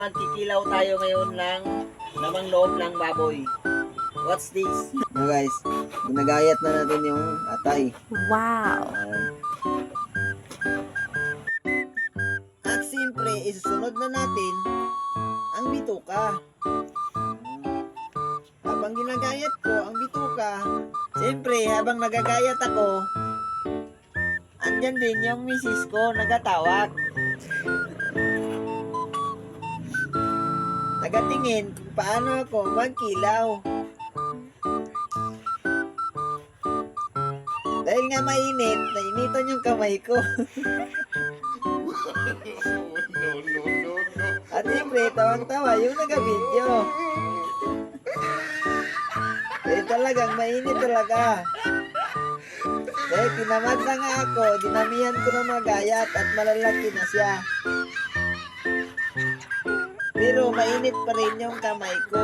Magkikilaw tayo ngayon ng lamang loob ng baboy. What's this? Guys, ginagayat na natin yung atay. Wow! At siyempre, isusunod na natin ang bituka. Habang ginagayat ko ang bituka, siyempre, habang nagagayat ako, andyan din yung misis ko nagatawag. Nagatingin kung paano ako magkilaw. Dahil nga mainit, nainitan yung kamay ko. At siyempre, tawang-tawa yung nag-video. Eh talagang mainit talaga. Dahil tinamad na nga ako, dinamihan ko na magayat at malalaki na siya. Pero mainit pa rin yung kamay ko.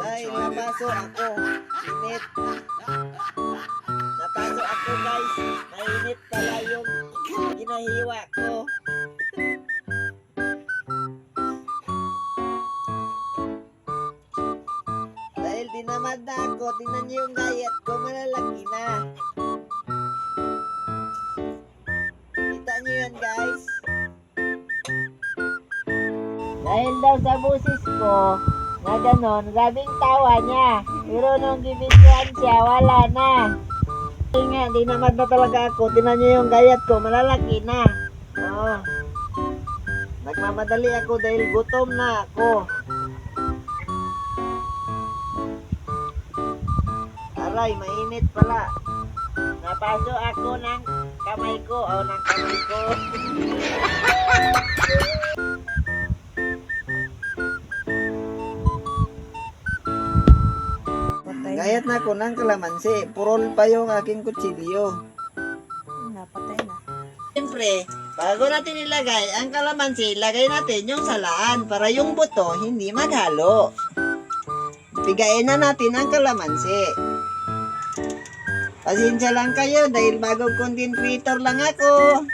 Dahil napaso ako. Init. Napaso ako guys. Mainit pala yung ginahiwa ko. Dahil dinamad na ako, tingnan niyo yung gayat ko, malalaki na. Kita niyo yan guys. Dahil daw sa busis ko, na ganon, grabing tawa niya. Pero nung gibidyoan siya, wala na. Kasi nga, dinamad na talaga ako. Tingnan niyo yung gayat ko, malalaki na. Oh. Nagmamadali ako dahil gutom na ako. Aray, mainit pala. Napaso ako ng kamay ko, ng kamay ko. Gayat na ako ng kalamansi. Purol pa yung aking kutsilyo. Napatay na. Siyempre, bago natin ilagay ang kalamansi, lagay natin yung salaan para yung buto hindi maghalo. Pigain na natin ang kalamansi. Pasensya lang kayo dahil bagong content creator lang ako.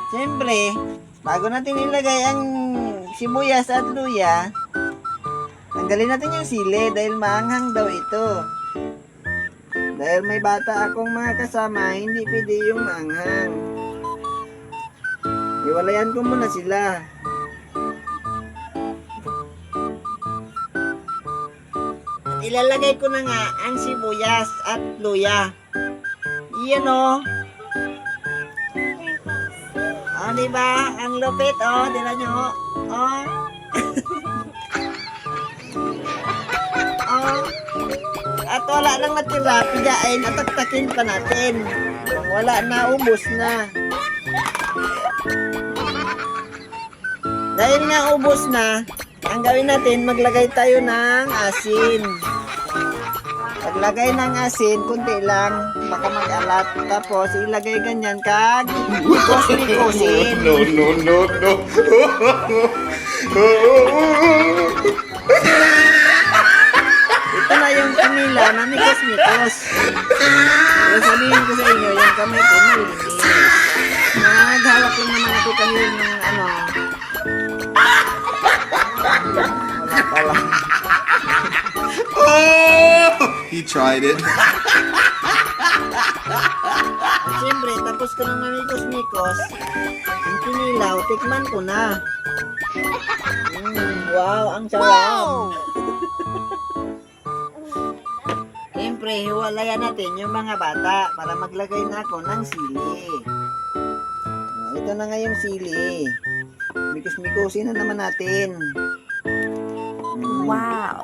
Siyempre, bago natin ilagay ang sibuyas at luya, tanggalin natin yung sili dahil maanghang daw ito. Dahil may bata akong mga kasama, hindi pwede yung maanghang. Iwalayan ko muna sila. At ilalagay ko na nga ang sibuyas at luya. Iyan o. O, diba? Ang lupit o. Tira nyo o. At wala nang natira, pigain at taktakin pa natin. Kung wala na, ubos na. Dahil nga ubos na, ang gawin natin, maglagay tayo ng asin. Paglagay ng asin, kunti lang, baka mag-alat. Tapos, ilagay ganyan kag ikos-ikosin. No. Ito na yung kanila na mikos-mikos. Pero sabihin ko sa inyo, yung kamay ko malinis. Naghawak lang naman ako kanil ng ano. Wala pala. Oh! He tried it. At siyempre, tapos ko ng mamikos-mikos, ang kinilaw, tikman ko na. Wow, ang sarap. Siyempre, hiwalayan natin yung mga bata para maglagay na ako ng sili. Ito na nga yung sili. Mikos-mikosin na naman natin. Wow!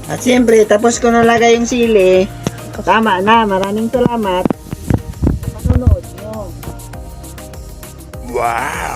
At siyempre, tapos ko nalagay yung sili. Tama na, maraming salamat. Panonood nyo. Wow!